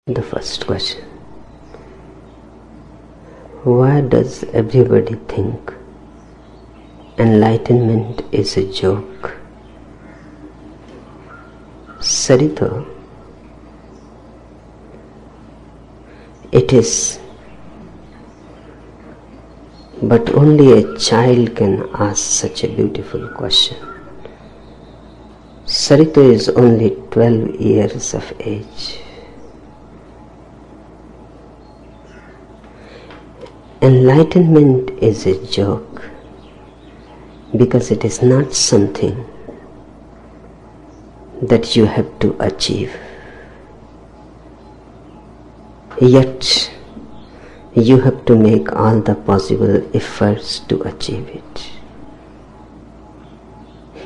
The first question: why does everybody think enlightenment is a joke? Sarita, it is, but only a child can ask such a beautiful question. Sarita is only 12 years of age. Enlightenment is a joke because it is not something that you have to achieve. Yet you have to make all the possible efforts to achieve it.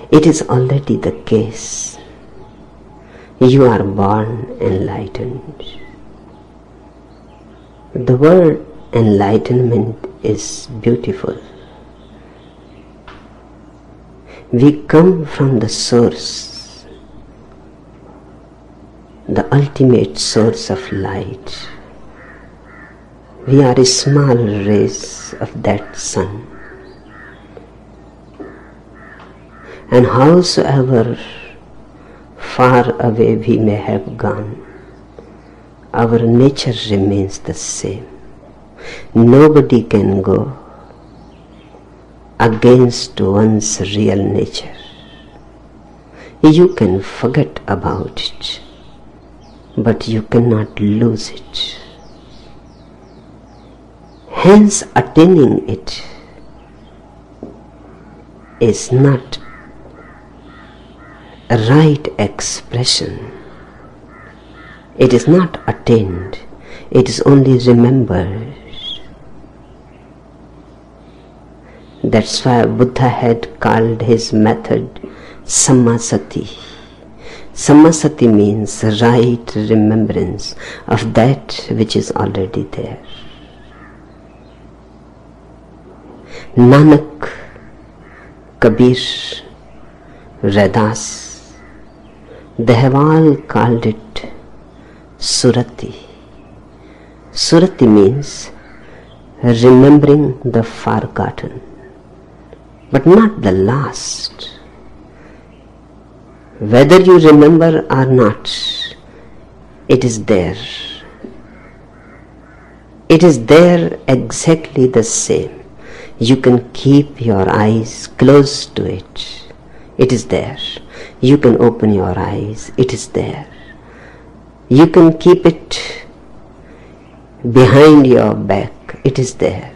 It is already the case. You are born enlightened. The word enlightenment is beautiful. We come from the source, the ultimate source of light. We are a small rays of that sun. And howsoever far away we may have gone, our nature remains the same. Nobody can go against one's real nature. You can forget about it, but you cannot lose it. Hence, attaining it is not a right expression. It is not attained, it is only remembered. That's why Buddha had called his method Sammasati. Sammasati means right remembrance of that which is already there. Nanak, Kabir, Raidas, they have all called it Surati. Surati means remembering the forgotten, but not the last. Whether you remember or not, it is there. It is there exactly the same. You can keep your eyes close to it. It is there. You can open your eyes. It is there. You can keep it behind your back. It is there.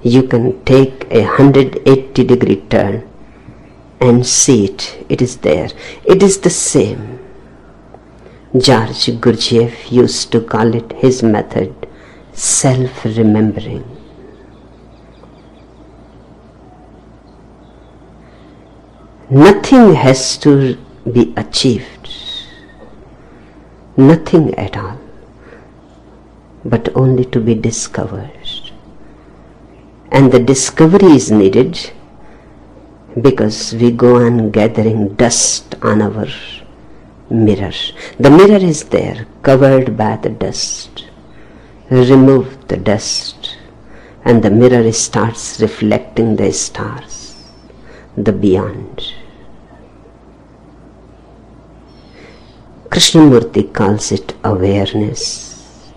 You can take a 180-degree turn and see it. It is there. It is the same. George Gurdjieff used to call it his method, self-remembering. Nothing has to be achieved. Nothing at all. But only to be discovered. And the discovery is needed because we go on gathering dust on our mirror. The mirror is there, covered by the dust. Remove the dust and the mirror starts reflecting the stars, the beyond. Krishnamurti calls it awareness,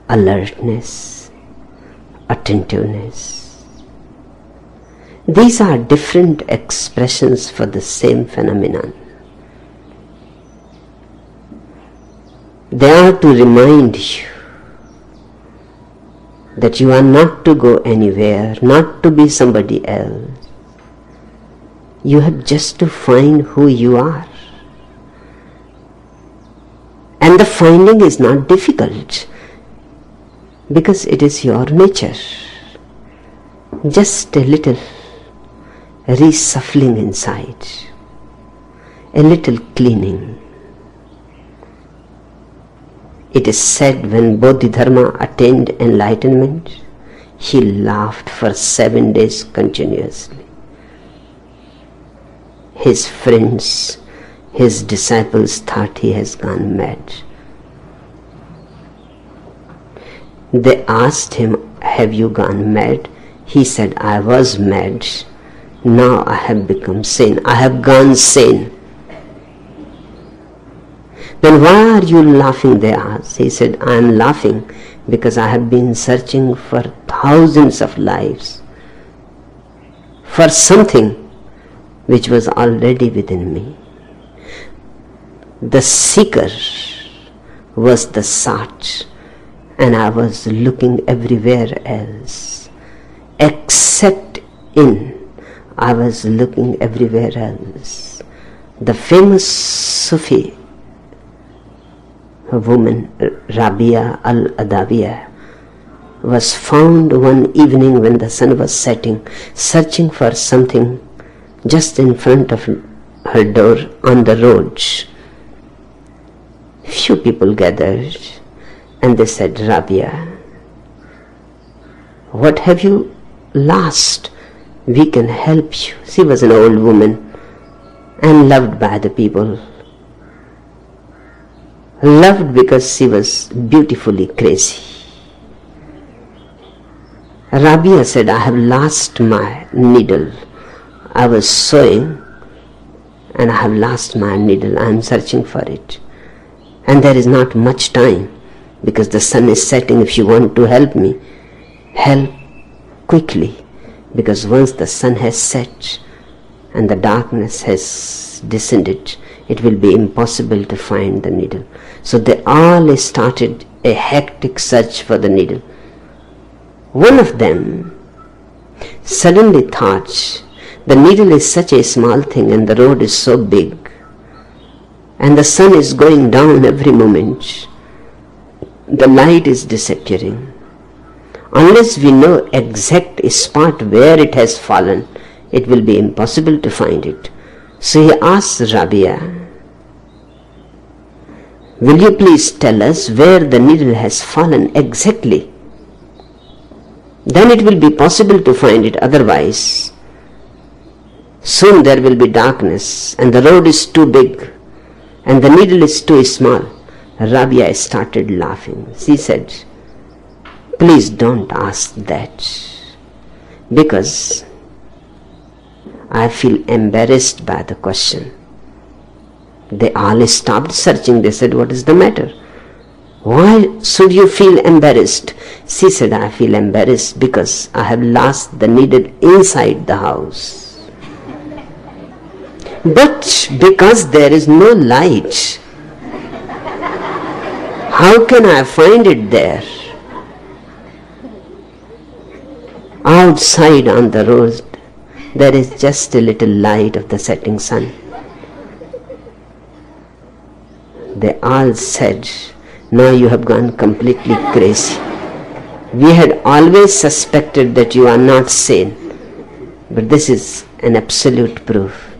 alertness, attentiveness. These are different expressions for the same phenomenon. They are to remind you that you are not to go anywhere, not to be somebody else. You have just to find who you are. And the finding is not difficult because it is your nature. Just a little reshuffling inside, a little cleaning. It is said when Bodhidharma attained enlightenment, he laughed for 7 days continuously. His friends, his disciples thought he has gone mad. They asked him, have you gone mad? He said, I was mad. Now I have become sane. I have gone sane. Then why are you laughing? They asked. He said, I am laughing because I have been searching for thousands of lives for something which was already within me. The seeker was the sought, and I was looking everywhere else. Except in, I was looking everywhere else. The famous Sufi woman, Rabia al-Adawiyah, was found one evening when the sun was setting, searching for something just in front of her door on the road. Few people gathered and they said, Rabia, what have you lost? We can help you. She was an old woman and loved by the people. Loved because she was beautifully crazy. Rabia said, I have lost my needle. I was sewing and I have lost my needle. I am searching for it. And there is not much time because the sun is setting. If you want to help me, help quickly, because once the sun has set and the darkness has descended, it will be impossible to find the needle. So they all started a hectic search for the needle. One of them suddenly thought, the needle is such a small thing and the road is so big and the sun is going down every moment. The light is disappearing. Unless we know exact spot where it has fallen, it will be impossible to find it. So he asked Rabia, will you please tell us where the needle has fallen exactly? Then it will be possible to find it, otherwise soon there will be darkness and the road is too big and the needle is too small. Rabia started laughing. She said, please don't ask that, because I feel embarrassed by the question. They all stopped searching. They said, what is the matter? Why should you feel embarrassed? She said, I feel embarrassed because I have lost the needle inside the house. But because there is no light, how can I find it there? Outside on the road, there is just a little light of the setting sun. They all said, now you have gone completely crazy. We had always suspected that you are not sane, but this is an absolute proof.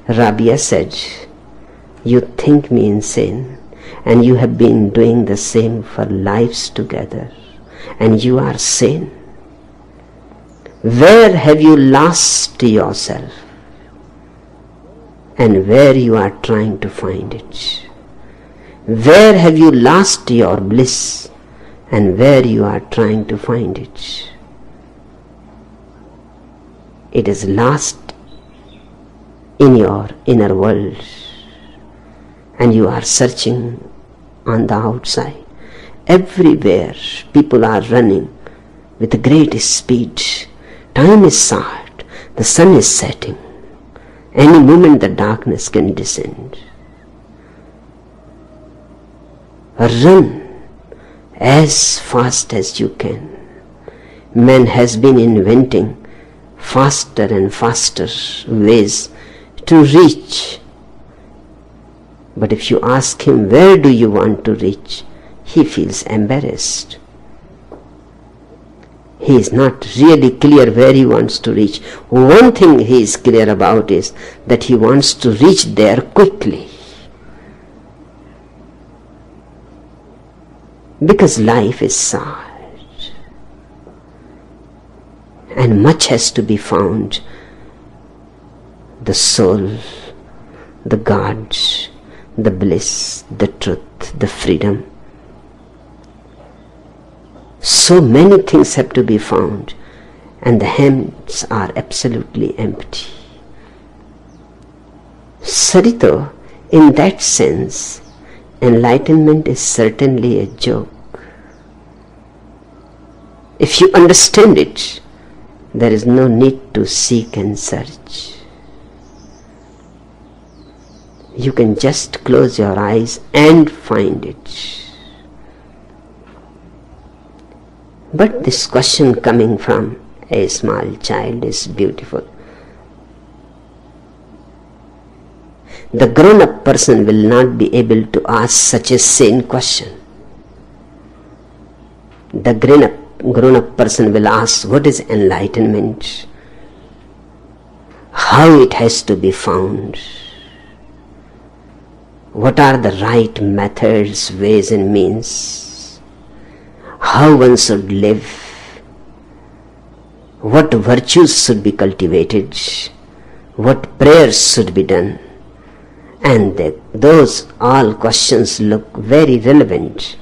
Rabia said, you think me insane, and you have been doing the same for lives together, and you are sane. Where have you lost yourself, and where you are trying to find it? Where have you lost your bliss, and where you are trying to find it? It is lost in your inner world, and you are searching on the outside. Everywhere people are running with great speed. Time is short. The sun is setting. Any moment the darkness can descend. Run as fast as you can. Man has been inventing faster and faster ways to reach. But if you ask him, where do you want to reach? He feels embarrassed. He is not really clear where he wants to reach. One thing he is clear about is that he wants to reach there quickly. Because life is short and much has to be found. The soul, the God, the bliss, the truth, the freedom. So many things have to be found, and the hands are absolutely empty. Sarito, in that sense, enlightenment is certainly a joke. If you understand it, there is no need to seek and search. You can just close your eyes and find it. But this question coming from a small child is beautiful. The grown-up person will not be able to ask such a sane question. The grown-up person will ask, what is enlightenment? How it has to be found? What are the right methods, ways and means? How one should live? What virtues should be cultivated? What prayers should be done? And those all questions look very relevant.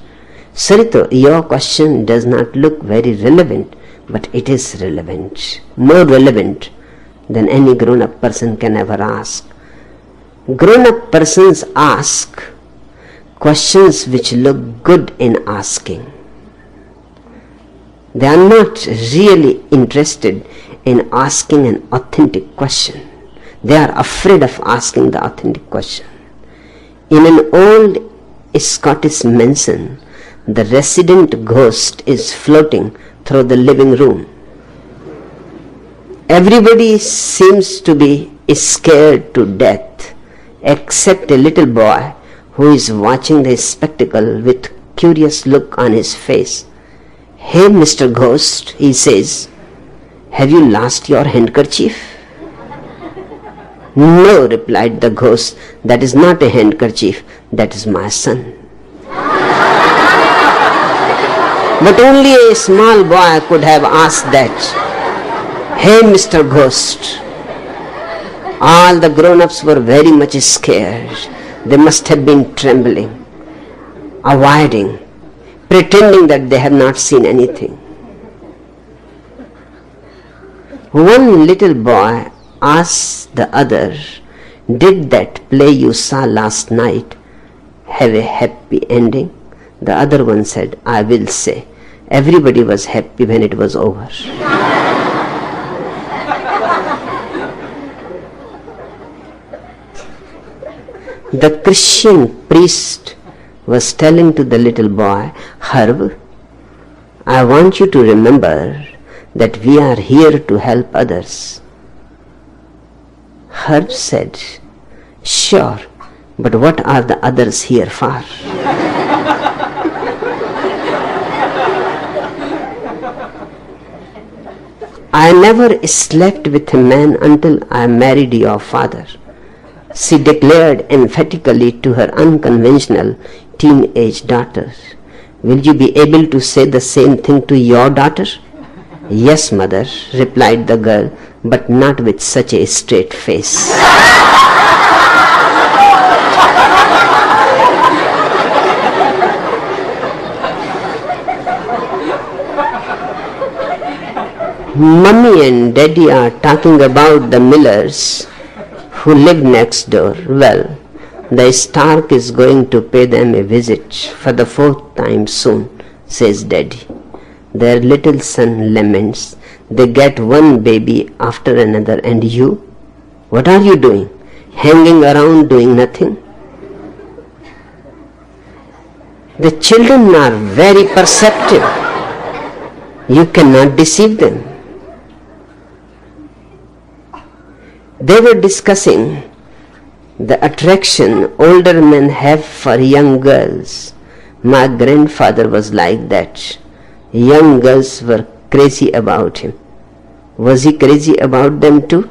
Sarito, your question does not look very relevant, but it is relevant. More relevant than any grown-up person can ever ask. Grown-up persons ask questions which look good in asking. They are not really interested in asking an authentic question. They are afraid of asking the authentic question. In an old Scottish mansion, the resident ghost is floating through the living room. Everybody seems to be scared to death, except a little boy who is watching the spectacle with curious look on his face. "Hey, Mr. Ghost," he says, "have you lost your handkerchief?" "No," replied the ghost, "that is not a handkerchief, that is my son." But only a small boy could have asked that. "Hey, Mr. Ghost." All the grown-ups were very much scared. They must have been trembling, avoiding, pretending that they have not seen anything. One little boy asked the other, "Did that play you saw last night have a happy ending?" The other one said, "I will say, everybody was happy when it was over." The Christian priest was telling to the little boy, "Herb, I want you to remember that we are here to help others." Herb said, "Sure, but what are the others here for?" "I never slept with a man until I married your father," she declared emphatically to her unconventional teenage daughter. "Will you be able to say the same thing to your daughter?" "Yes, mother," replied the girl, but not with such a straight face. Mummy and Daddy are talking about the Millers who live next door. Well, the Stark is going to pay them a visit for the 4th time soon, says Daddy. Their little son laments. They get one baby after another, and you? What are you doing? Hanging around doing nothing? The children are very perceptive. You cannot deceive them. They were discussing the attraction older men have for young girls. My grandfather was like that. Young girls were crazy about him. Was he crazy about them too?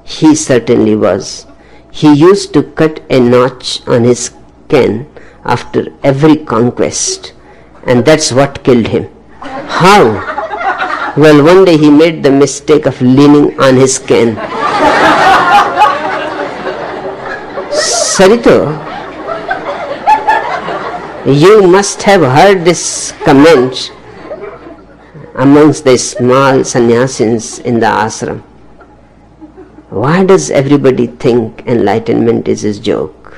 He certainly was. He used to cut a notch on his cane after every conquest, and that's what killed him. How? Well, one day he made the mistake of leaning on his cane. Sarito, You must have heard this comment amongst the small sannyasis in the ashram. Why does everybody think enlightenment is a joke?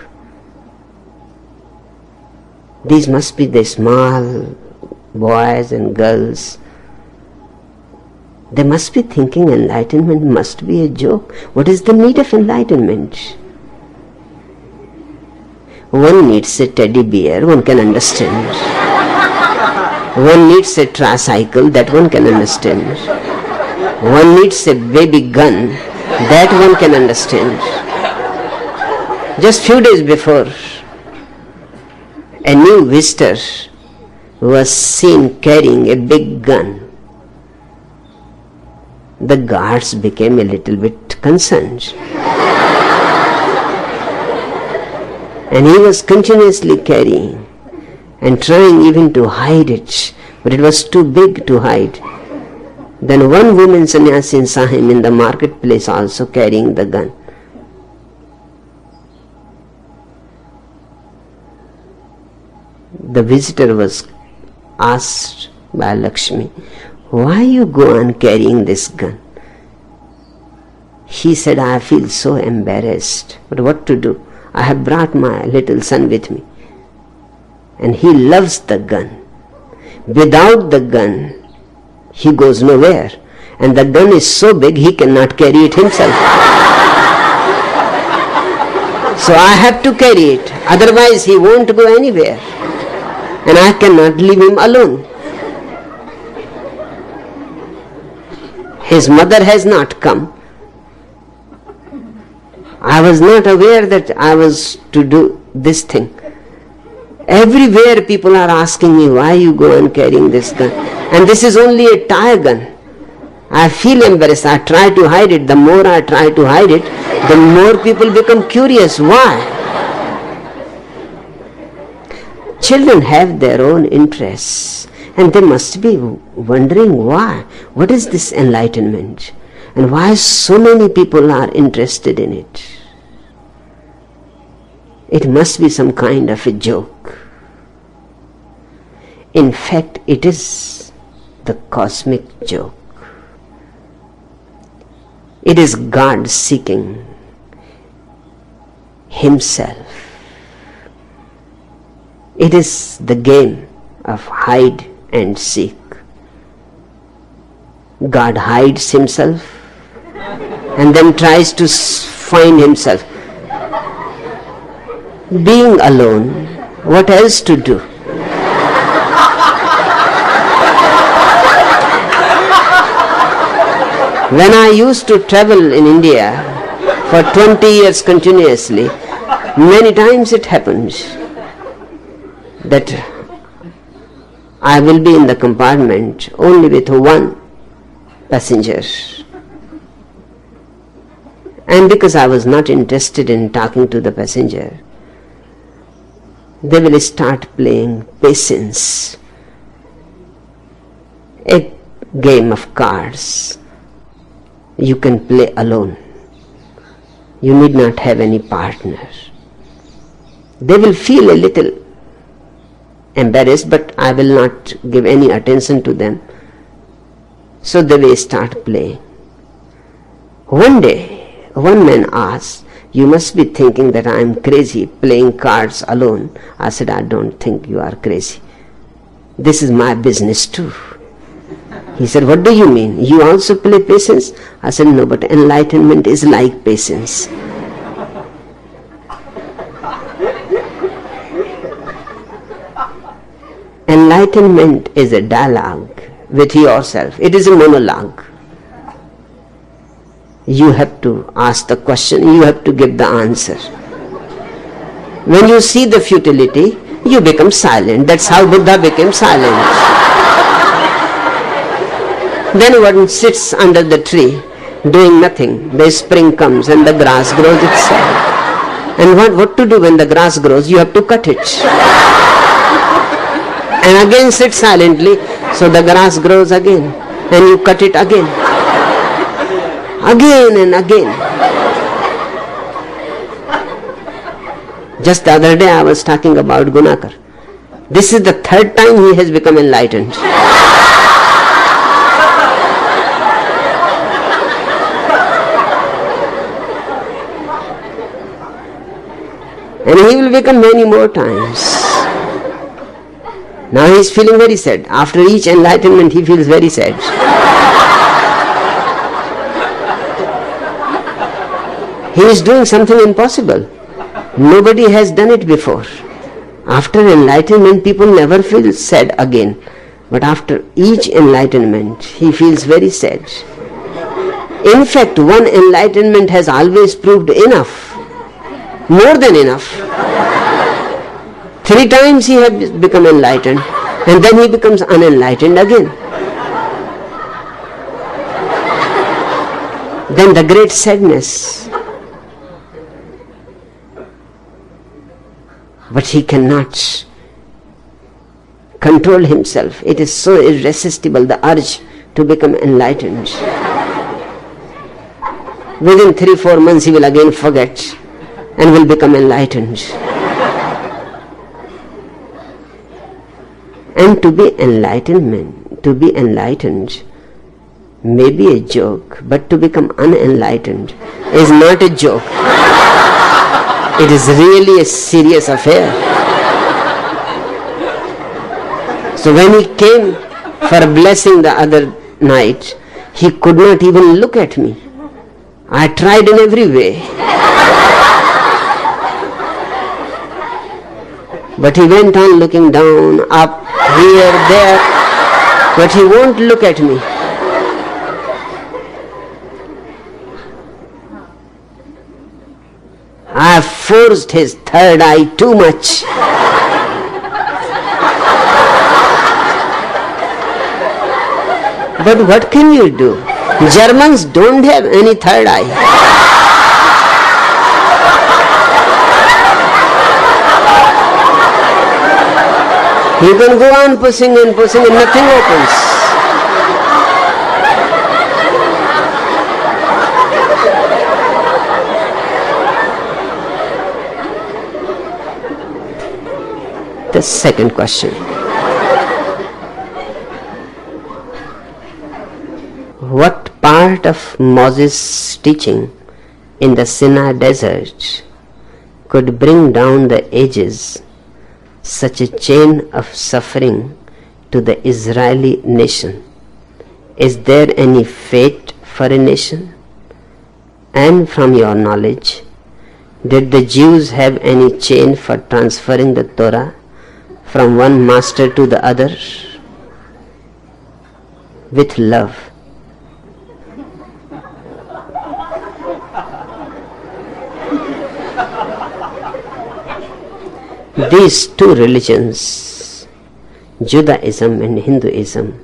These must be the small boys and girls. They must be thinking enlightenment must be a joke. What is the need of enlightenment? One needs a teddy bear, one can understand. One needs a tricycle, that one can understand. One needs a baby gun, that one can understand. Just few days before, a new visitor was seen carrying a big gun. The guards became a little bit concerned. And he was continuously carrying and trying even to hide it, but it was too big to hide. Then one woman sannyasi saw him in the marketplace also carrying the gun. The visitor was asked by Lakshmi, why you go on carrying this gun? He said, I feel so embarrassed, but what to do? I have brought my little son with me, and he loves the gun. Without the gun, he goes nowhere, and the gun is so big he cannot carry it himself. So I have to carry it, otherwise he won't go anywhere, and I cannot leave him alone. His mother has not come. I was not aware that I was to do this thing. Everywhere people are asking me, why you go on carrying this gun? And this is only a tire gun. I feel embarrassed. I try to hide it. The more I try to hide it, the more people become curious. Why? Children have their own interests, and they must be wondering why. What is this enlightenment? And why so many people are interested in it? It must be some kind of a joke. In fact, it is the cosmic joke. It is God seeking Himself. It is the game of hide and seek. God hides Himself and then tries to find Himself. Being alone, what else to do? When I used to travel in India for 20 years continuously, many times it happens that I will be in the compartment only with one passenger. And because I was not interested in talking to the passenger, they will start playing patience, a game of cards. You can play alone. You need not have any partner. They will feel a little embarrassed, but I will not give any attention to them. So they will start playing. One day, one man asked, you must be thinking that I am crazy playing cards alone. I said, I don't think you are crazy. This is my business too. He said, what do you mean? You also play patience? I said, no, but enlightenment is like patience. Enlightenment is a dialogue with yourself. It is a monologue. You have to ask the question, you have to give the answer. When you see the futility, you become silent. That's how Buddha became silent. Then one sits under the tree doing nothing. The spring comes and the grass grows itself. And what to do when the grass grows? You have to cut it. And again sit silently, so the grass grows again. And you cut it again. Again and again. Just the other day I was talking about Gunakar. This is the third time he has become enlightened. And he will become many more times. Now he is feeling very sad. After each enlightenment he feels very sad. He is doing something impossible. Nobody has done it before. After enlightenment people never feel sad again. But after each enlightenment he feels very sad. In fact, one enlightenment has always proved enough. More than enough. 3 times he has become enlightened and then he becomes unenlightened again. Then the great sadness. But he cannot control himself. It is so irresistible, the urge to become enlightened. Within 3-4 months he will again forget and will become enlightened. And to be enlightened may be a joke, but to become unenlightened is not a joke. It is really a serious affair. So when he came for a blessing the other night, he could not even look at me. I tried in every way. But he went on looking down, up, here, there, but he won't look at me. I have forced his third eye too much. But what can you do? Germans don't have any third eye. You can go on pushing and nothing opens. The second question. What part of Moses' teaching in the Sinai desert could bring down the ages such a chain of suffering to the Israeli nation? Is there any fate for a nation? And from your knowledge, did the Jews have any chain for transferring the Torah from one master to the other? With love. These two religions, Judaism and Hinduism,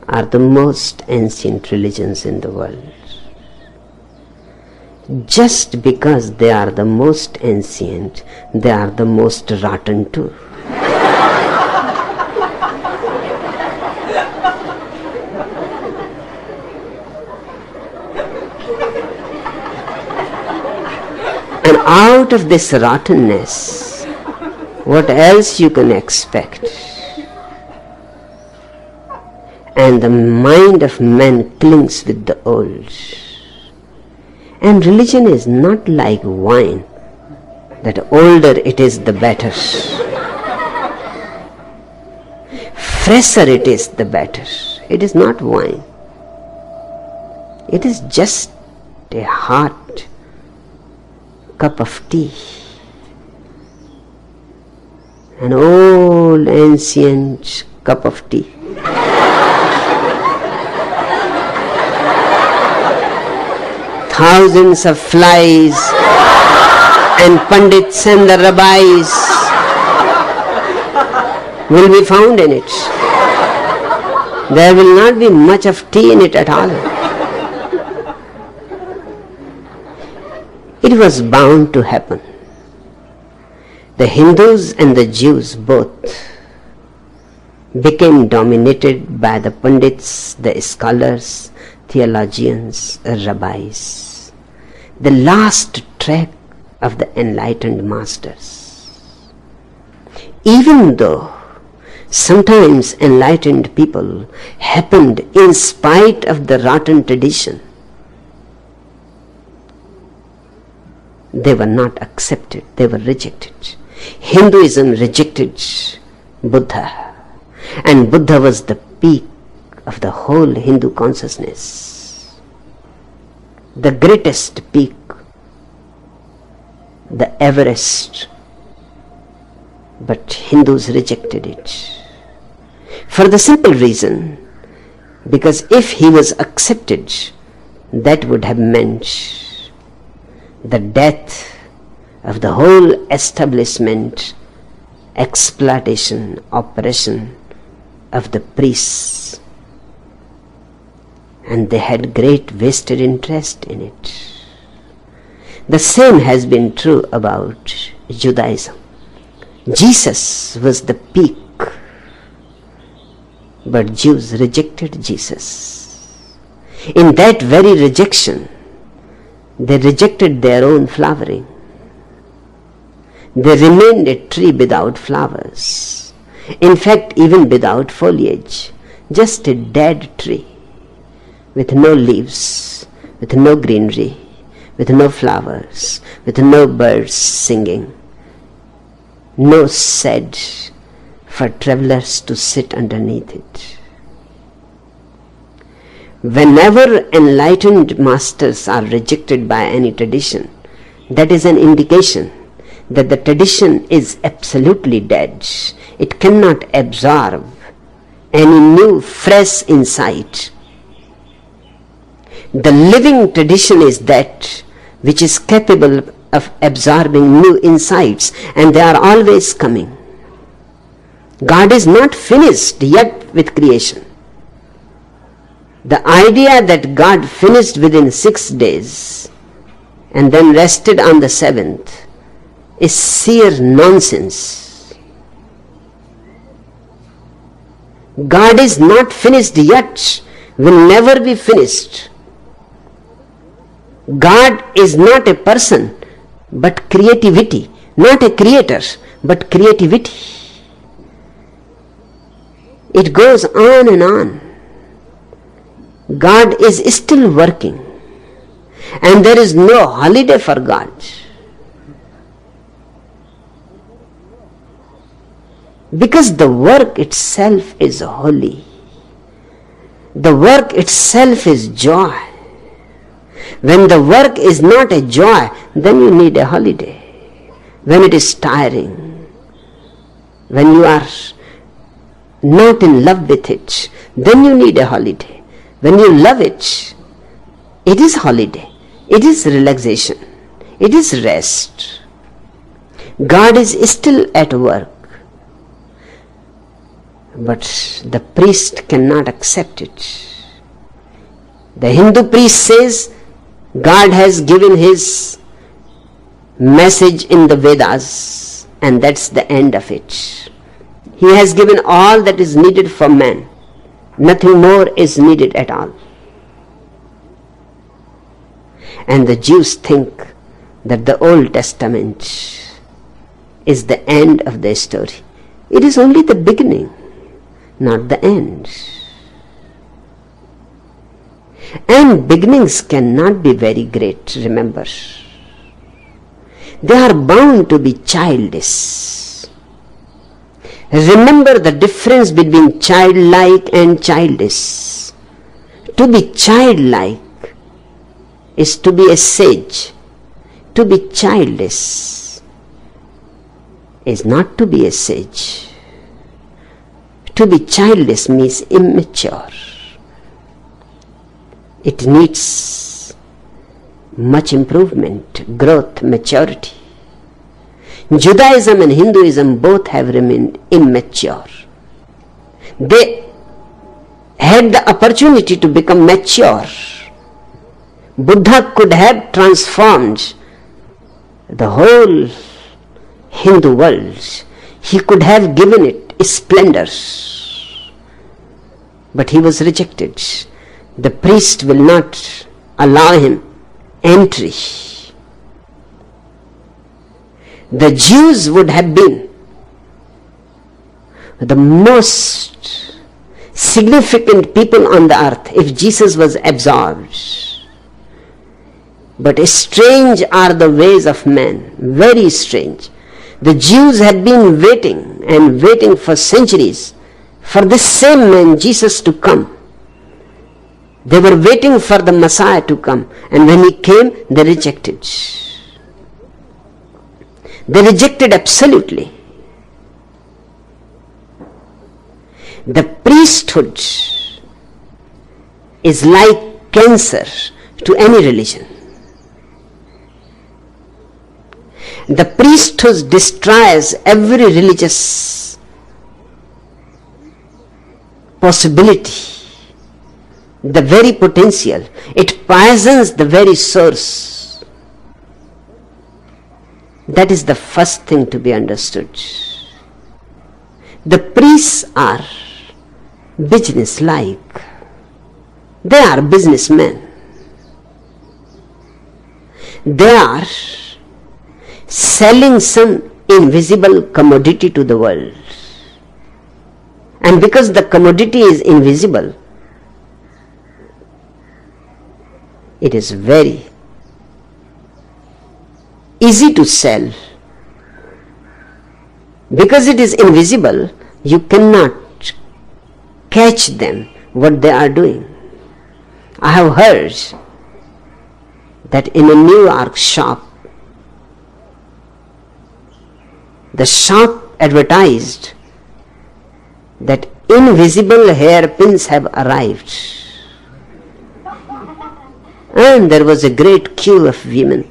are the most ancient religions in the world. Just because they are the most ancient, they are the most rotten too. And out of this rottenness, what else you can expect? And the mind of man clings with the old. And religion is not like wine, that older it is the better. Fresher it is the better. It is not wine. It is just a hot cup of tea. An old ancient cup of tea. Thousands of flies and pandits and the rabbis will be found in it. There will not be much of tea in it at all. It was bound to happen. The Hindus and the Jews both became dominated by the pandits, the scholars, theologians, rabbis, the last track of the enlightened masters. Even though Sometimes enlightened people happened in spite of the rotten tradition. They were not accepted, they were rejected. Hinduism rejected Buddha, and Buddha was the peak of the whole Hindu consciousness, the greatest peak, the Everest. But Hindus rejected it for the simple reason, because if he was accepted, that would have meant the death of the whole establishment, exploitation, oppression of the priests, and they had great vested interest in it. The same has been true about Judaism. Jesus was the peak, but Jews rejected Jesus. In that very rejection, they rejected their own flowering. They remained a tree without flowers. In fact, even without foliage, just a dead tree with no leaves, with no greenery, with no flowers, with no birds singing, no shade for travelers to sit underneath it. Whenever enlightened masters are rejected by any tradition, that is an indication that the tradition is absolutely dead. It cannot absorb any new, fresh insight. The living tradition is that which is capable of absorbing new insights, and they are always coming. God is not finished yet with creation. The idea that God finished within 6 days and then rested on the 7th is sheer nonsense. God is not finished yet, will never be finished. God is not a person, but creativity, not a creator, but creativity. It goes on and on. God is still working, and there is no holiday for God. Because the work itself is holy. The work itself is joy. When the work is not a joy, then you need a holiday. When it is tiring, when you are not in love with it, then you need a holiday. When you love it, it is holiday, it is relaxation, it is rest. God is still at work, but the priest cannot accept it. The Hindu priest says, God has given his message in the Vedas, and that's the end of it. He has given all that is needed for man. Nothing more is needed at all. And the Jews think that the Old Testament is the end of their story. It is only the beginning, not the end. And beginnings cannot be very great, remember. They are bound to be childish. Remember the difference between childlike and childish. To be childlike is to be a sage. To be childish is not to be a sage. To be childish means immature. It needs much improvement, growth, maturity. Judaism and Hinduism both have remained immature. They had the opportunity to become mature. Buddha could have transformed the whole Hindu world. He could have given it splendor. But he was rejected. The priest will not allow him entry. The Jews would have been the most significant people on the earth if Jesus was absorbed. But strange are the ways of man, very strange. The Jews had been waiting and waiting for centuries for this same man Jesus to come. They were waiting for the Messiah to come, and when he came, they rejected. They rejected absolutely. The priesthood is like cancer to any religion. The priesthood destroys every religious possibility, the very potential. It poisons the very source. That is the first thing to be understood. The priests are business-like. They are businessmen. They are selling some invisible commodity to the world. And because the commodity is invisible, it is very easy to sell. Because it is invisible, you cannot catch them what they are doing. I have heard that in a New York shop, the shop advertised that invisible hairpins have arrived. And there was a great queue of women.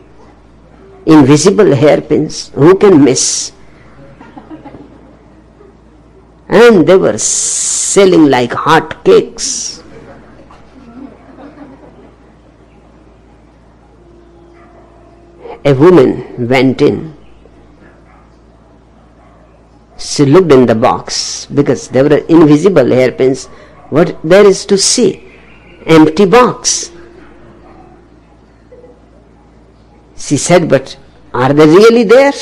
Invisible hairpins, who can miss? And they were selling like hot cakes. A woman went in. She looked in the box because there were invisible hairpins. What there is to see? Empty box. She said, but are they really there?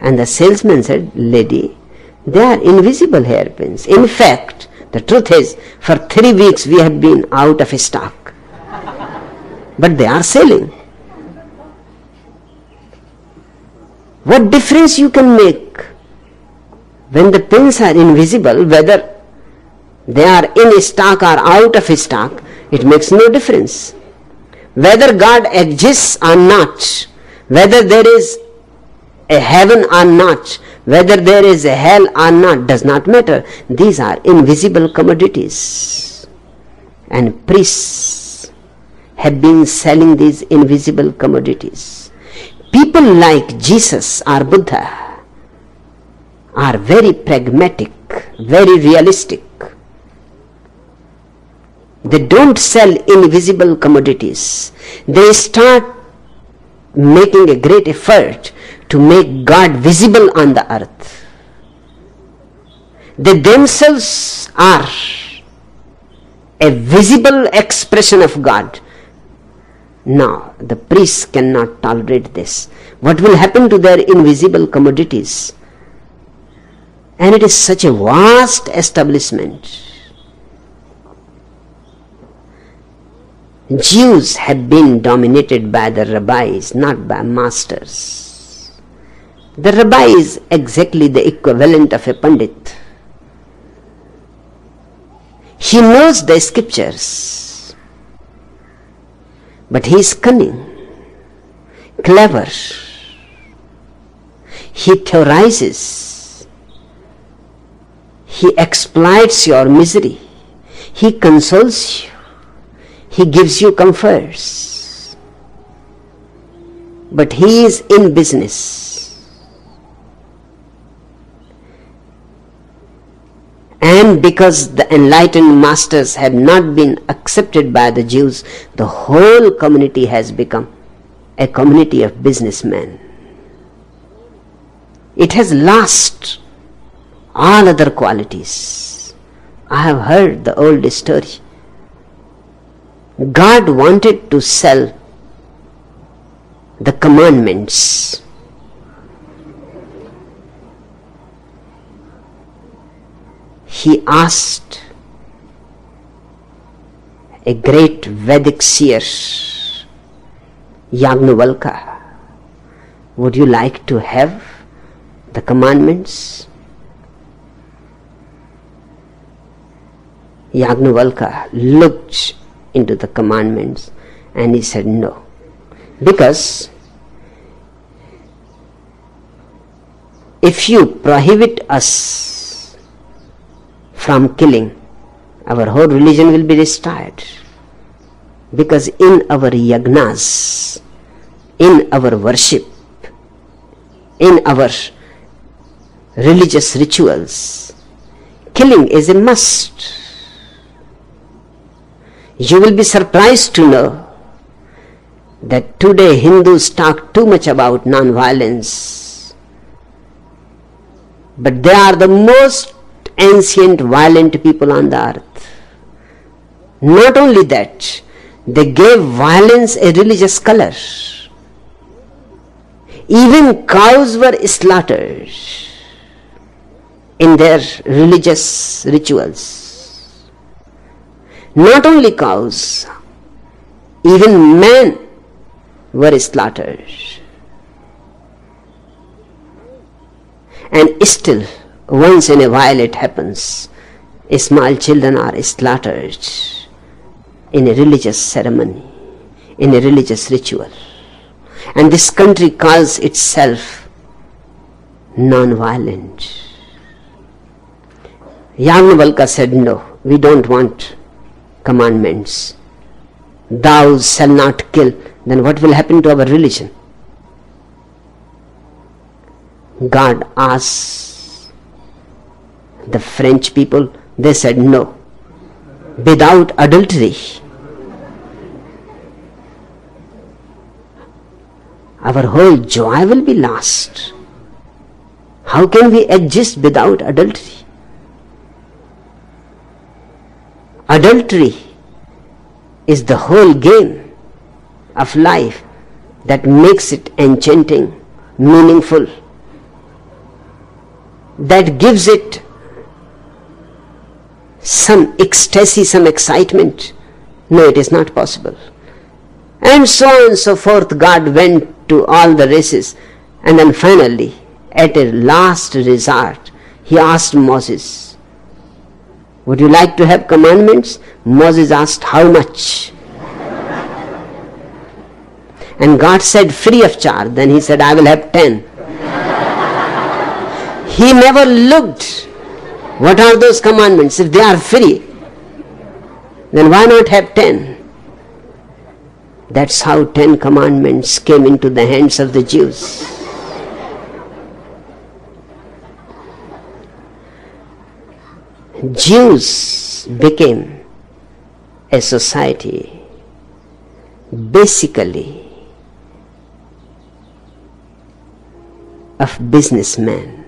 And the salesman said, lady, they are invisible hairpins. In fact, the truth is, for 3 weeks we have been out of stock. But they are selling. What difference you can make when the pins are invisible, whether they are in stock or out of stock, it makes no difference. Whether God exists or not, whether there is a heaven or not, whether there is a hell or not, does not matter. These are invisible commodities. And priests have been selling these invisible commodities. People like Jesus or Buddha are very pragmatic, very realistic. They don't sell invisible commodities. They start making a great effort to make God visible on the earth. They themselves are a visible expression of God. Now, the priests cannot tolerate this. What will happen to their invisible commodities? And it is such a vast establishment. Jews have been dominated by the rabbis, not by masters. The rabbi is exactly the equivalent of a pandit. He knows the scriptures, but he is cunning, clever. He theorizes. He exploits your misery. He consoles you. He gives you comforts. But he is in business. And because the enlightened masters have not been accepted by the Jews, the whole community has become a community of businessmen. It has lost all other qualities. I have heard the old story. God wanted to sell the commandments. he asked a great Vedic seer, Yagnavalkya, would you like to have the commandments? Yagnavalkya looked into the commandments and he said no, because if you prohibit us from killing, our whole religion will be destroyed. Because in our yagnas, in our worship, in our religious rituals, killing is a must. You will be surprised to know that today Hindus talk too much about non-violence, but they are the most ancient violent people on the earth. Not only that, they gave violence a religious color. Even cows were slaughtered in their religious rituals. Not only cows, even men were slaughtered. And still, once in a while it happens, small children are slaughtered in a religious ceremony, in a religious ritual. And this country calls itself non-violent. Yagnavalkya said, no, we don't want commandments. Thou shalt not kill. Then what will happen to our religion? God asked the French people, they said no. Without adultery, our whole joy will be lost. How can we exist without adultery? Adultery is the whole game of life that makes it enchanting, meaningful, that gives it some ecstasy, some excitement. No, it is not possible. And so on and so forth. God went to all the races, and then finally, at a last resort, he asked Moses, would you like to have commandments? Moses asked, how much? And God said, free of charge. Then he said, I will have 10. He never looked, what are those commandments? If they are free, then why not have 10? That's how 10 commandments came into the hands of the Jews. Jews became a society basically of businessmen.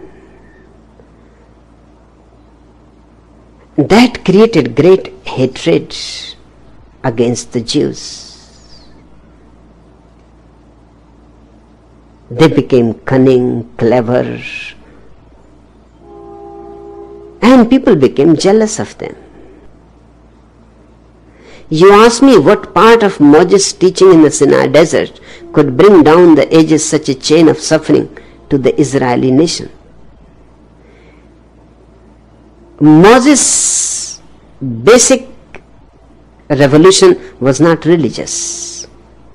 That created great hatred against the Jews. They became cunning, clever, and people became jealous of them. You ask me what part of Moses' teaching in the Sinai desert could bring down the ages such a chain of suffering to the Israeli nation. Moses' basic revolution was not religious,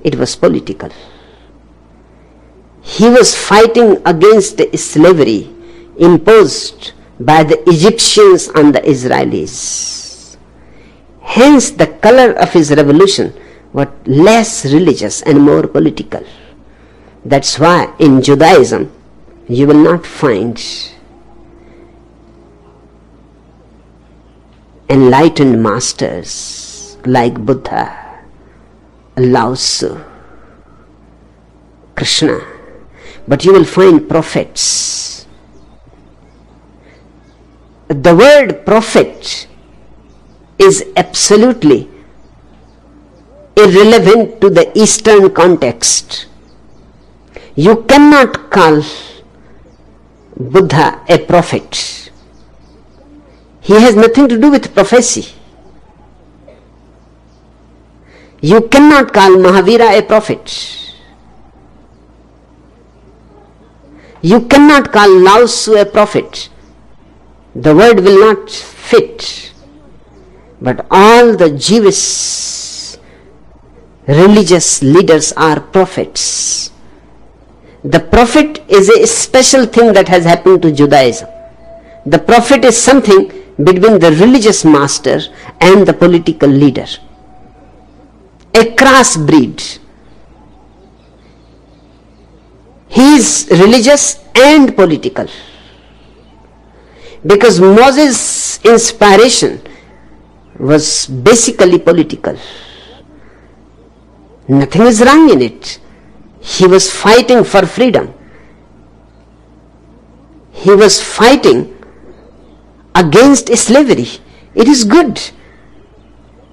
it was political. He was fighting against the slavery imposed by the Egyptians on the Israelis. Hence the color of his revolution was less religious and more political. That's why in Judaism you will not find enlightened masters like Buddha, Lao Tzu, Krishna, but you will find prophets. The word prophet is absolutely irrelevant to the Eastern context. You cannot call Buddha a prophet. He has nothing to do with prophecy. You cannot call Mahavira a prophet. You cannot call Lao Tzu a prophet. The word will not fit. But all the Jewish religious leaders are prophets. The prophet is a special thing that has happened to Judaism. The prophet is something between the religious master and the political leader. A crossbreed. He is religious and political. Because Moses' inspiration was basically political. Nothing is wrong in it. He was fighting for freedom. He was fighting against slavery. It is good.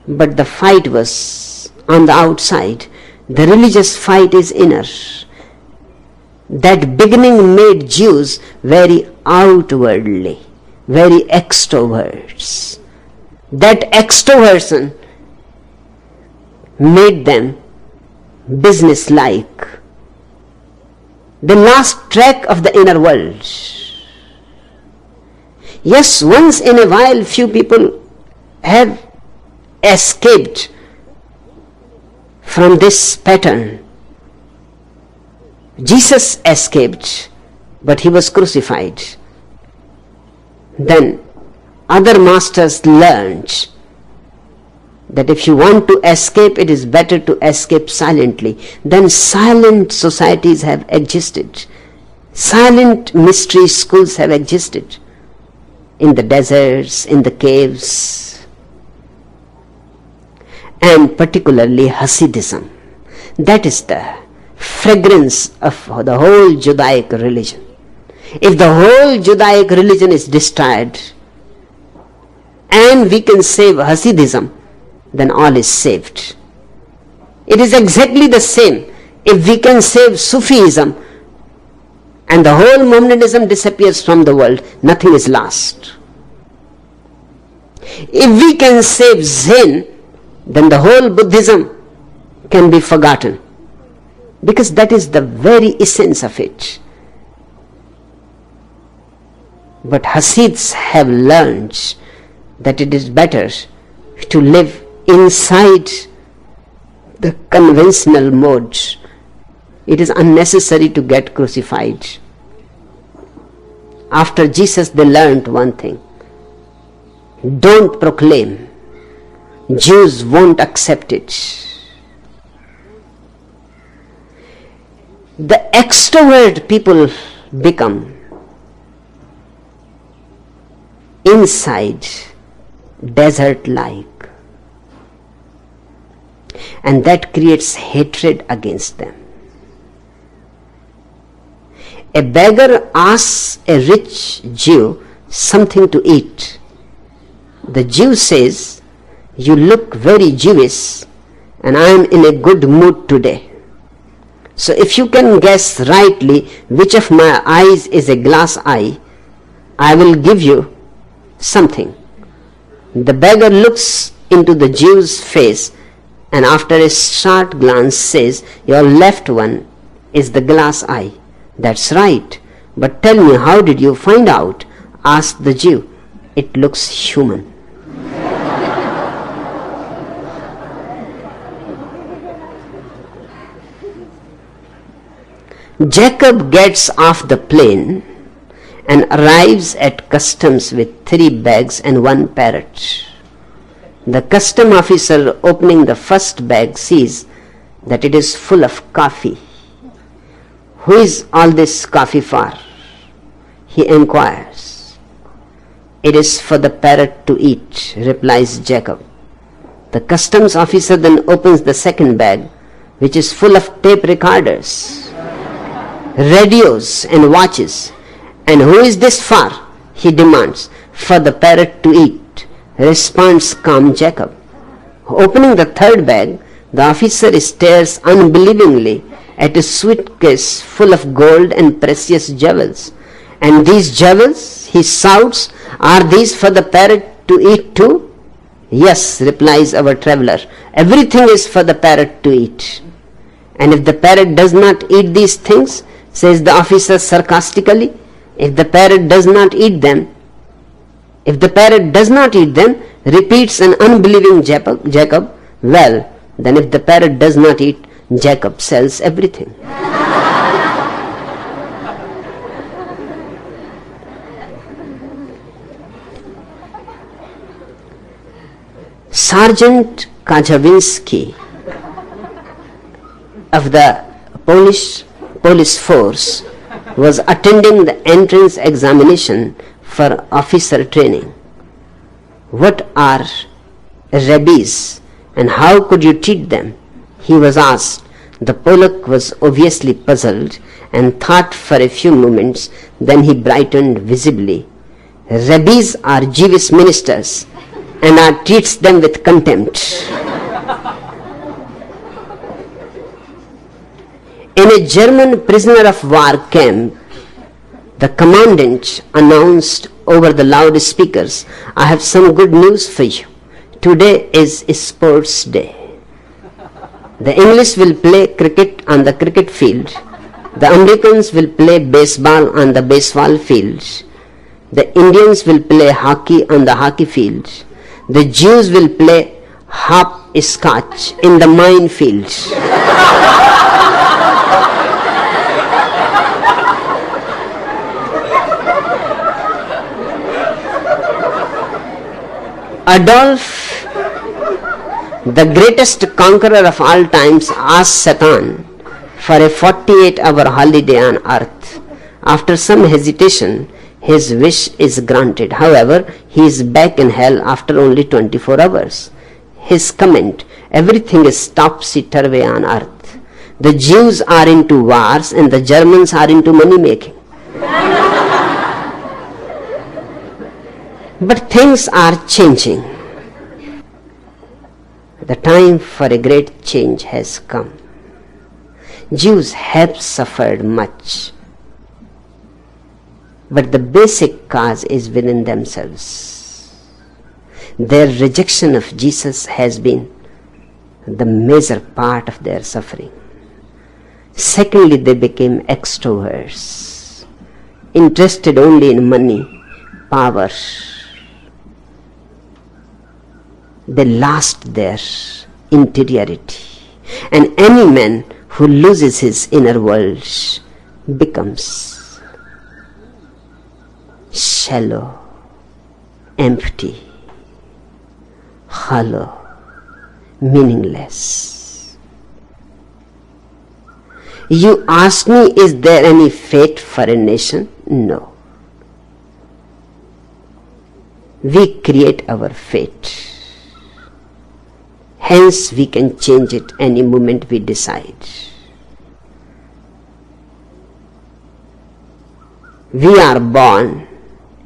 But the fight was on the outside. The religious fight is inner. That beginning made Jews very outwardly, very extroverts. That extroversion made them business-like. They lost track of the inner world. Yes, once in a while few people have escaped from this pattern. Jesus escaped, but he was crucified. Then other masters learned that if you want to escape, it is better to escape silently. Then silent societies have existed. Silent mystery schools have existed. In the deserts, in the caves, and particularly Hasidism. That is the fragrance of the whole Judaic religion. If the whole Judaic religion is destroyed and we can save Hasidism, then all is saved. It is exactly the same. If we can save Sufism and the whole Mohammedanism disappears from the world, nothing is lost. If we can save Zen, then the whole Buddhism can be forgotten. Because that is the very essence of it. But Hasids have learned that it is better to live inside the conventional mode. It is unnecessary to get crucified. After Jesus, they learned one thing. Don't proclaim. Jews won't accept it. The extrovert people become inside desert-like, and that creates hatred against them. A beggar asks a rich Jew something to eat. The Jew says, "You look very Jewish and I am in a good mood today. So if you can guess rightly which of my eyes is a glass eye, I will give you something." The beggar looks into the Jew's face and after a short glance says, "Your left one is the glass eye." "That's right. But tell me, how did you find out?" asked the Jew. "It looks human." Jacob gets off the plane and arrives at customs with 3 bags and 1 parrot. The custom officer, opening the first bag, sees that it is full of coffee. "Who is all this coffee for?" he inquires. "It is for the parrot to eat," replies Jacob. The customs officer then opens the second bag, which is full of tape recorders, radios and watches. "And who is this for?" he demands. "For the parrot to eat," responds calm Jacob. Opening the third bag, the officer stares unbelievingly at a suitcase full of gold and precious jewels. "And these jewels," He shouts, "Are these for the parrot to eat too?" "Yes," replies our traveler, "everything is for the parrot to eat." "And if the parrot does not eat these things," says the officer sarcastically, "if the parrot does not eat them," repeats an unbelieving Jacob, "well, then if the parrot does not eat, Jacob sells everything." Sergeant Kaczawinski of the police force was attending the entrance examination for officer training. "What are rabies and how could you treat them?" he was asked. The Polak was obviously puzzled and thought for a few moments, then he brightened visibly. "Rabies are Jewish ministers and treats them with contempt." In a German prisoner of war camp, the commandant announced over the loudspeakers, "I have some good news for you. Today is sports day. The English will play cricket on the cricket field. The Americans will play baseball on the baseball field. The Indians will play hockey on the hockey field. The Jews will play hopscotch in the minefield." Adolf, the greatest conqueror of all times, asked Satan for a 48-hour holiday on earth. After some hesitation, his wish is granted. However, he is back in hell after only 24 hours. His comment, "Everything is topsy-turvy on earth. The Jews are into wars and the Germans are into money making. But things are changing. The time for a great change has come. Jews have suffered much, but the basic cause is within themselves. Their rejection of Jesus has been the major part of their suffering. Secondly, they became extroverts, interested only in money, power. They lost their interiority, and any man who loses his inner world becomes shallow, empty, hollow, meaningless. You ask me, is there any fate for a nation? No. We create our fate. Hence we can change it any moment we decide. We are born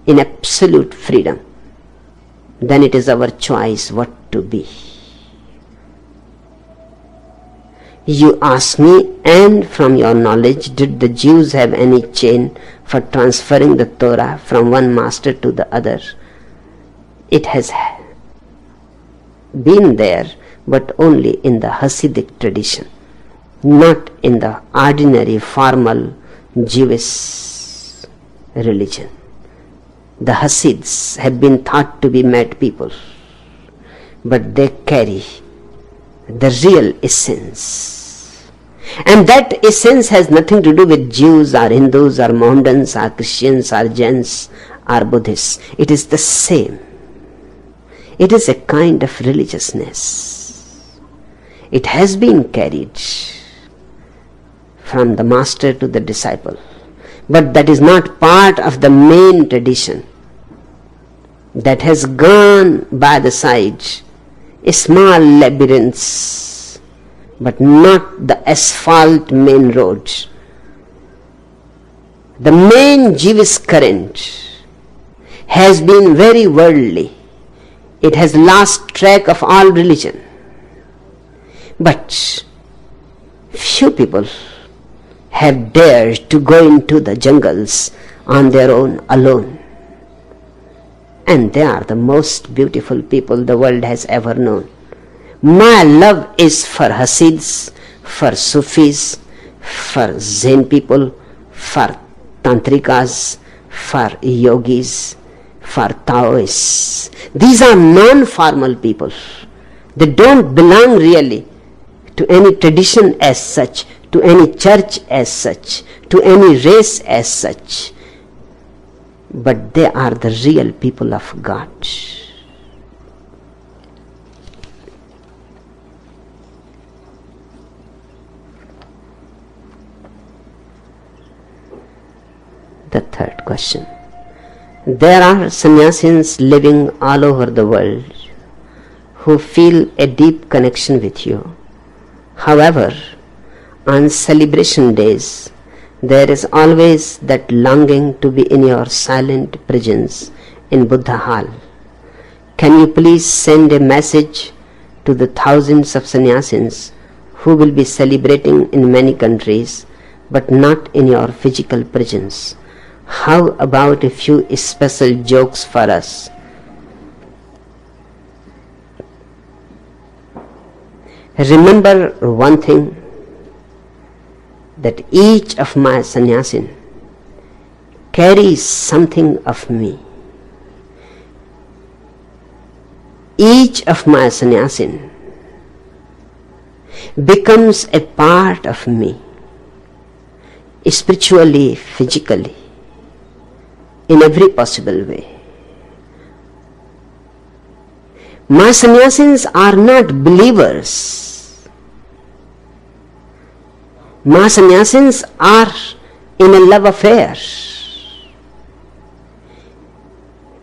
in absolute freedom. Then it is our choice what to be. You ask me, and from your knowledge, did the Jews have any chain for transferring the Torah from one master to the other? It has been there, but only in the Hasidic tradition, not in the ordinary formal Jewish religion. The Hasids have been thought to be mad people, but they carry the real essence. And that essence has nothing to do with Jews or Hindus or Mohammedans or Christians or Jains or Buddhists. It is the same. It is a kind of religiousness. It has been carried from the master to the disciple, but that is not part of the main tradition. That has gone by the side, a small labyrinths, but not the asphalt main road. The main Jewish current has been very worldly. It has lost track of all religion. But few people have dared to go into the jungles on their own alone. and they are the most beautiful people the world has ever known. My love is for Hasids, for Sufis, for Zen people, for Tantrikas, for Yogis, for Taoists. These are non-formal people. They don't belong really to any tradition as such, to any church as such, to any race as such. But they are the real people of God. The third question. There are sannyasis living all over the world who feel a deep connection with you. However, on celebration days, there is always that longing to be in your silent presence in Buddha Hall. Can you please send a message to the thousands of sannyasis who will be celebrating in many countries but not in your physical presence? How about a few special jokes for us? Remember one thing, that each of my sannyasin carries something of me. Each of my sannyasin becomes a part of me, spiritually, physically, in every possible way. My sannyasins are not believers. My sannyasins are in a love affair.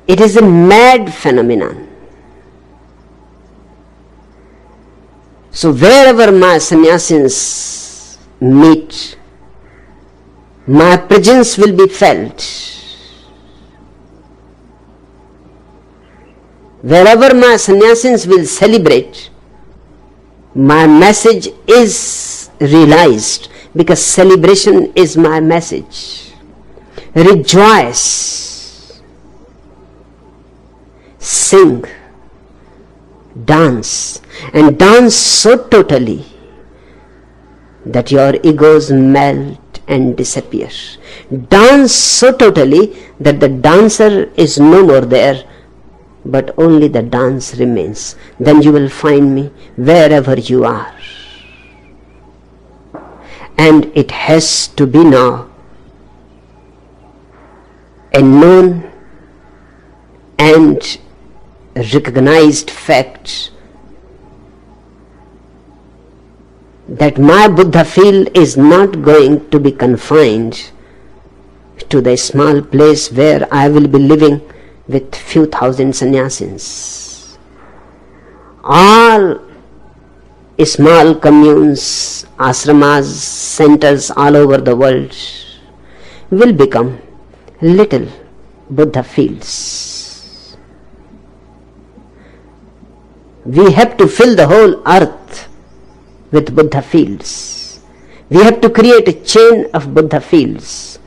It is a mad phenomenon. So wherever my sannyasins meet, my presence will be felt. Wherever my sannyasins will celebrate, my message is realized, because celebration is my message. Rejoice, sing, dance, and dance so totally that your egos melt and disappear. Dance so totally that the dancer is no more there, but only the dance remains. Then you will find me wherever you are. And it has to be now a known and recognized fact that my Buddha field is not going to be confined to the small place where I will be living with few thousand sannyasins. All small communes, ashramas, centers all over the world will become little Buddha fields. We have to fill the whole earth with Buddha fields. We have to create a chain of Buddha fields.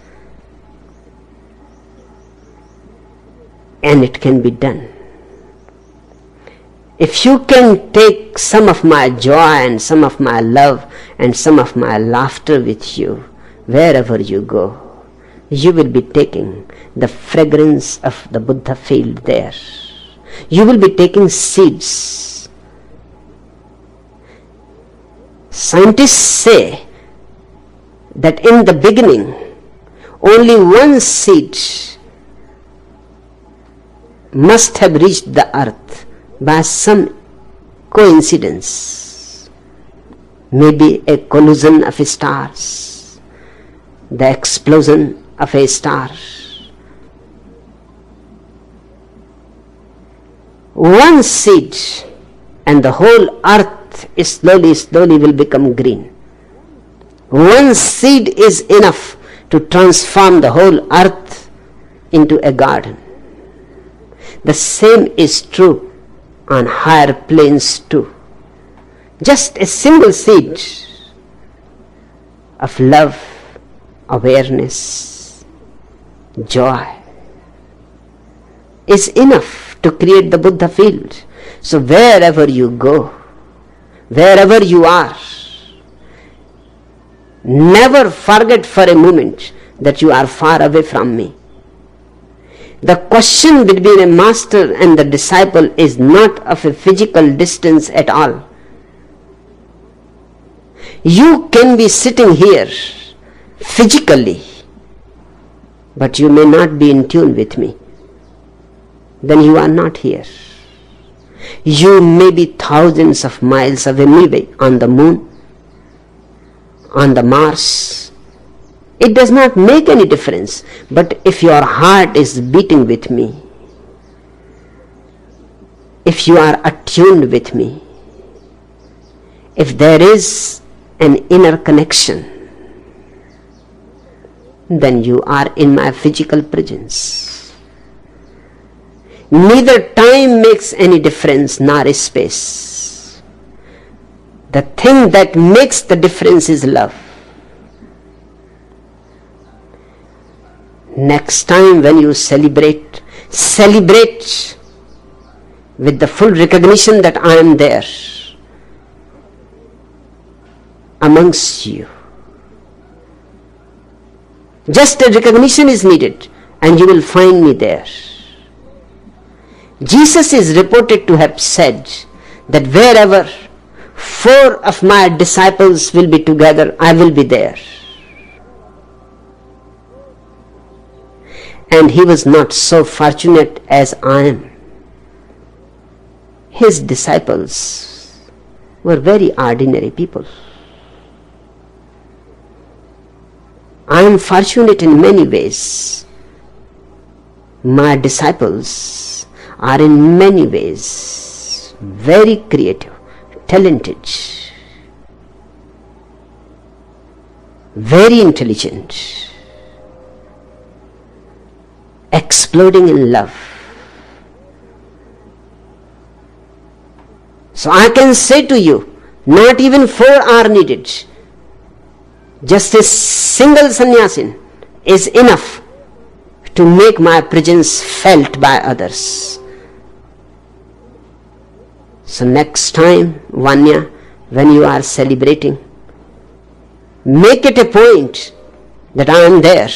And it can be done. If you can take some of my joy and some of my love and some of my laughter with you, wherever you go, you will be taking the fragrance of the Buddha field there. You will be taking seeds. Scientists say that in the beginning, only one seed must have reached the earth by some coincidence, maybe a collision of stars, the explosion of a star. One seed and the whole earth slowly will become green. One seed is enough to transform the whole earth into a garden. The same is true on higher planes too. Just a single seed of love, awareness, joy, is enough to create the Buddha field. So wherever you go, wherever you are, never forget for a moment that you are far away from me. The question between a master and the disciple is not of a physical distance at all. You can be sitting here physically, but you may not be in tune with me. Then you are not here. You may be thousands of miles away, maybe on the moon, on the Mars. It does not make any difference. But if your heart is beating with me, if you are attuned with me, if there is an inner connection, then you are in my physical presence. Neither time makes any difference, nor space. The thing that makes the difference is love. Next time when you celebrate with the full recognition that I am there amongst you. Just a recognition is needed and you will find me there. Jesus is reported to have said that wherever 4 of my disciples will be together, I will be there. And he was not so fortunate as I am. His disciples were very ordinary people. I am fortunate in many ways. My disciples are in many ways very creative, talented, very intelligent, exploding in love. So I can say to you, not even 4 are needed. Just a single sannyasin is enough to make my presence felt by others. So next time, Vanya, when you are celebrating, make it a point that I am there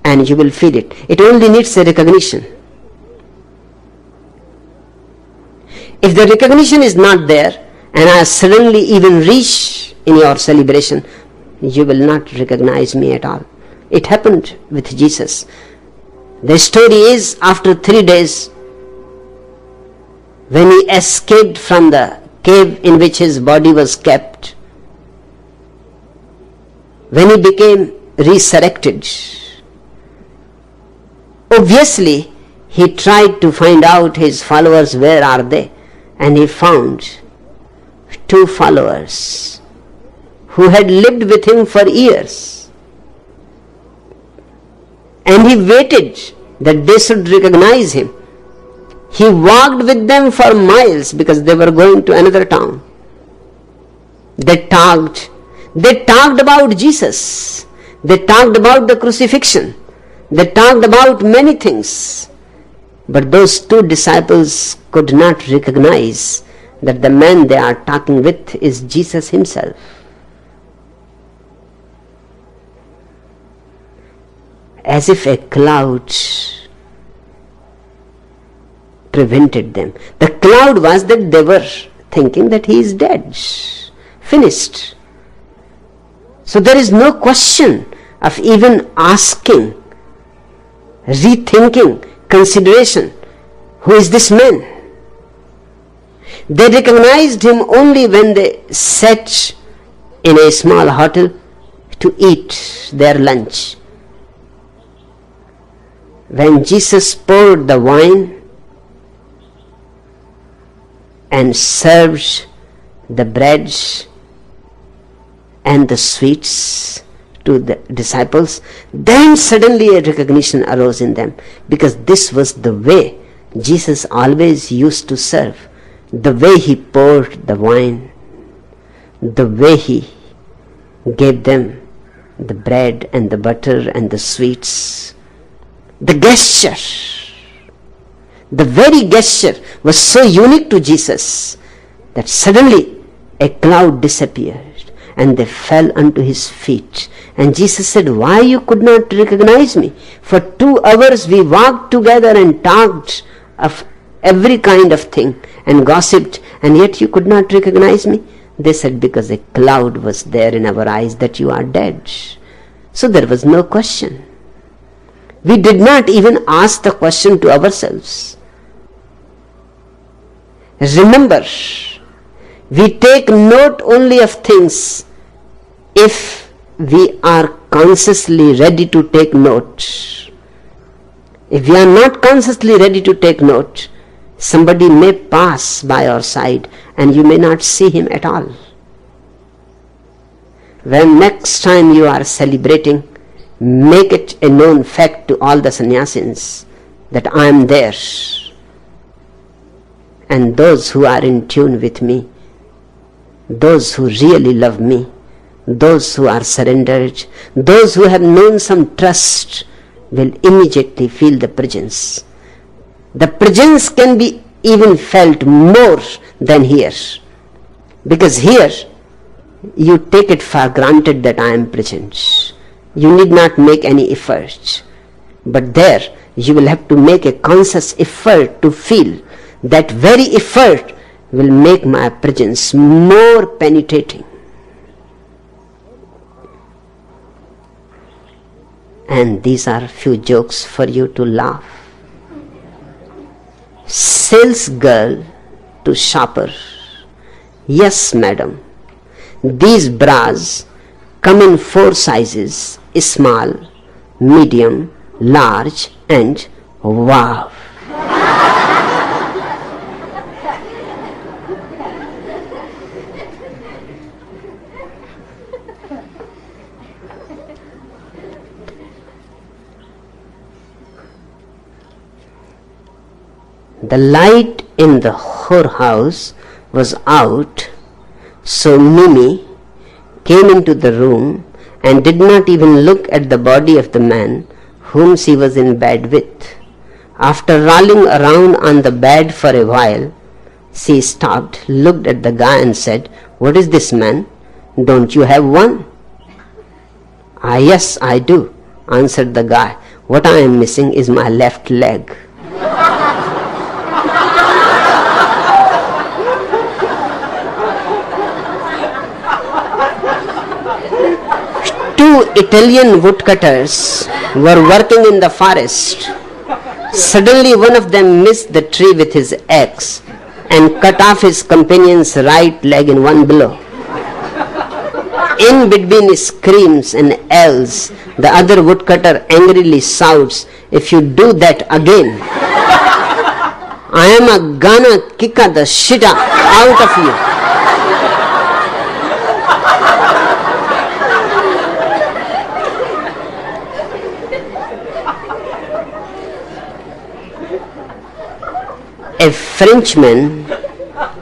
and you will feel it. It only needs a recognition. If the recognition is not there and I suddenly even reach in your celebration, you will not recognize me at all. It happened with Jesus. The story is, after 3 days, when he escaped from the cave in which his body was kept, when he became resurrected, obviously he tried to find out his followers, where are they? And he found 2 followers who had lived with him for years. And he waited that they should recognize him. He walked with them for miles because they were going to another town. They talked about Jesus. They talked about the crucifixion. They talked about many things. But those 2 disciples could not recognize that the man they are talking with is Jesus himself. As if a cloud prevented them. The cloud was that they were thinking that he is dead, finished. So there is no question of even asking, rethinking, consideration, who is this man? They recognized him only when they sat in a small hotel to eat their lunch. When Jesus poured the wine and served the bread and the sweets to the disciples, then suddenly a recognition arose in them, because this was the way Jesus always used to serve. The way he poured the wine, the way he gave them the bread and the butter and the sweets, the gesture, The very gesture was so unique to Jesus that suddenly a cloud disappeared and they fell unto his feet. And Jesus said, why you could not recognize me? For 2 hours we walked together and talked of every kind of thing and gossiped, and yet you could not recognize me. They said, because a cloud was there in our eyes that you are dead. So there was no question. We did not even ask the question to ourselves. Remember, we take note only of things if we are consciously ready to take note. If we are not consciously ready to take note, somebody may pass by our side and you may not see him at all. When next time you are celebrating, make it a known fact to all the sannyasins that I am there. And those who are in tune with me, those who really love me, those who are surrendered, those who have known some trust, will immediately feel the presence. The presence can be even felt more than here. Because here, you take it for granted that I am present. You need not make any effort. But there, you will have to make a conscious effort to feel. That very effort will make my presence more penetrating. And these are few jokes for you to laugh. Sales girl to shopper. Yes, madam. These bras come in 4 sizes: small, medium, large, and wow. The light in the whorehouse was out, so Mimi came into the room and did not even look at the body of the man whom she was in bed with. After rolling around on the bed for a while, she stopped, looked at the guy and said, what is this, man? Don't you have one? Ah, yes, I do, answered the guy. What I am missing is my left leg. Two Italian woodcutters were working in the forest. Suddenly one of them missed the tree with his axe and cut off his companion's right leg in one blow. In between screams and yells, the other woodcutter angrily shouts, if you do that again, I am gonna kick the shit out of you. A Frenchman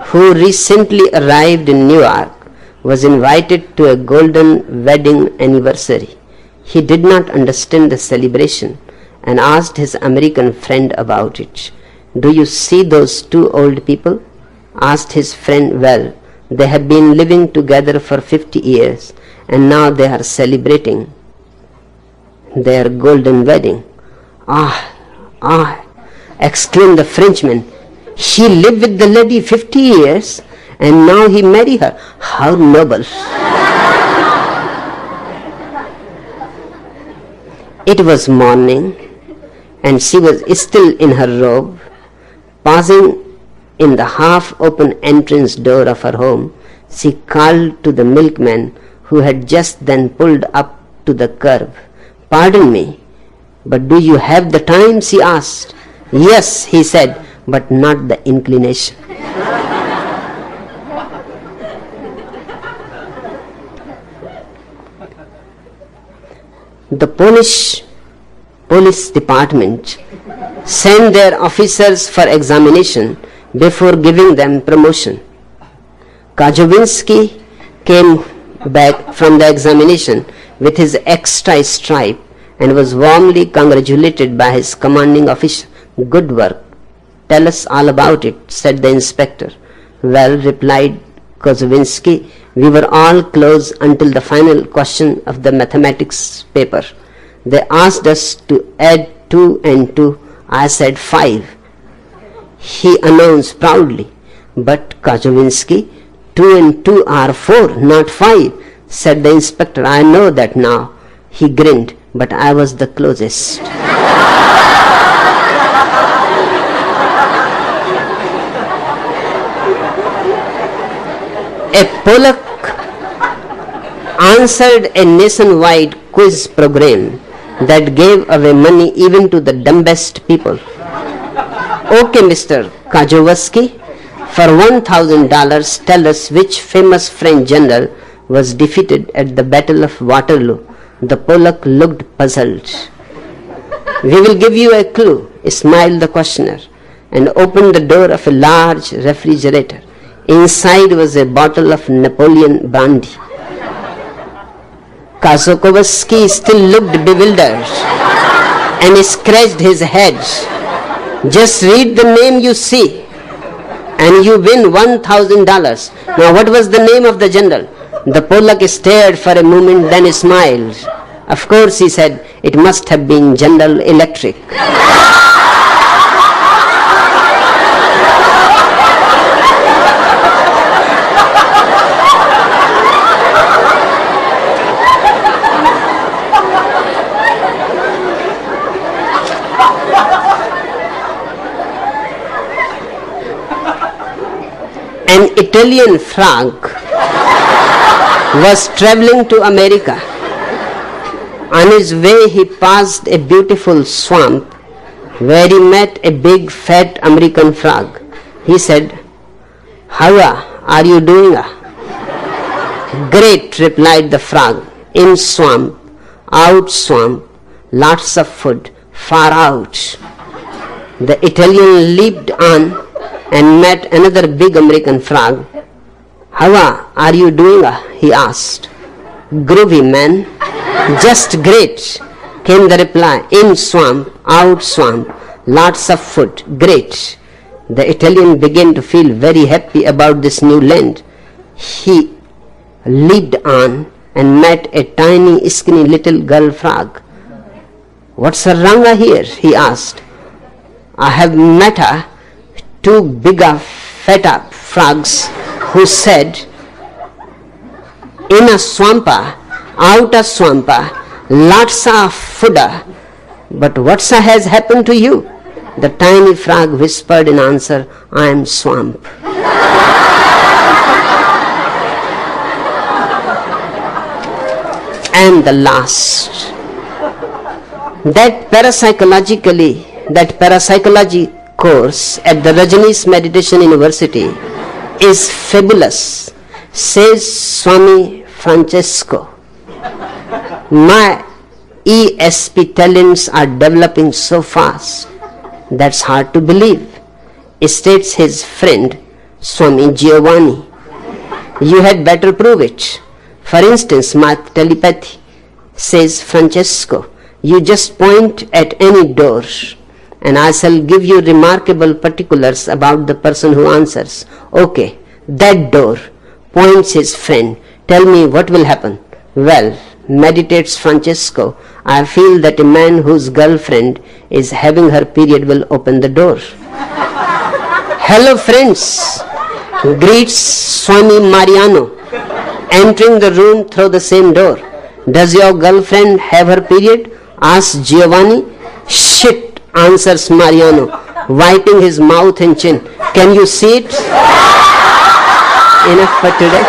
who recently arrived in New York was invited to a golden wedding anniversary. He did not understand the celebration and asked his American friend about it. Do you see those 2 old people? Asked his friend. Well, they have been living together for 50 years and now they are celebrating their golden wedding. Ah, exclaimed the Frenchman. He lived with the lady 50 years and now he married her. How noble. It was morning and she was still in her robe. Pausing in the half-open entrance door of her home, she called to the milkman who had just then pulled up to the curb. Pardon me, but do you have the time? She asked. Yes, he said, but not the inclination. The police department sent their officers for examination before giving them promotion. Kajovinsky came back from the examination with his extra stripe and was warmly congratulated by his commanding officer. Good work, Tell us all about it, said the inspector. Well, replied Kozovinsky, we were all close until the final question of the mathematics paper. They asked us to add 2 and 2. I said 5. He announced proudly. But Kozovinsky, 2 and 2 are 4, not 5, said the inspector. I know that now. He grinned, but I was the closest. A Polak answered a nationwide quiz program that gave away money even to the dumbest people. Okay, Mr. Kozovinsky, for $1,000, tell us which famous French general was defeated at the Battle of Waterloo. The Polak looked puzzled. We will give you a clue, smiled the questioner, and opened the door of a large refrigerator. Inside was a bottle of Napoleon brandy. Kozovinsky still looked bewildered and scratched his head. Just read the name you see and you win $1,000. Now what was the name of the general? The Polak stared for a moment, then smiled. Of course, he said, it must have been General Electric. An Italian frog was traveling to America. On his way, he passed a beautiful swamp where he met a big fat American frog. He said, "How are you doing?" "Great," replied the frog. "In swamp, out swamp, lots of food, far out." The Italian leaped on and met another big American frog. "How are you doing?" he asked. "Groovy, man. Just great," came the reply. "In swamp, out swamp, lots of food, great." The Italian began to feel very happy about this new land. He leaped on and met a tiny, skinny little girl frog. "What's wrong here?" he asked. "I have met two bigger, fatter frogs who said, in a swamp, out a swamp, lots of food. But what has happened to you?" The tiny frog whispered in answer, "I am swamp." And the last, that parapsychology course at the Rajneesh Meditation University is fabulous, says Swami Francesco. My ESP talents are developing so fast, that's hard to believe, states his friend Swami Giovanni. You had better prove it. For instance, my telepathy, says Francesco. You just point at any door and I shall give you remarkable particulars about the person who answers. Okay, that door, points his friend. Tell me what will happen. Well, meditates Francesco, I feel that a man whose girlfriend is having her period will open the door. Hello friends, greets Swami Mariano, entering the room through the same door. Does your girlfriend have her period? Asks Giovanni. Shit, answers Mariano, wiping his mouth and chin. Can you see it? Enough for today.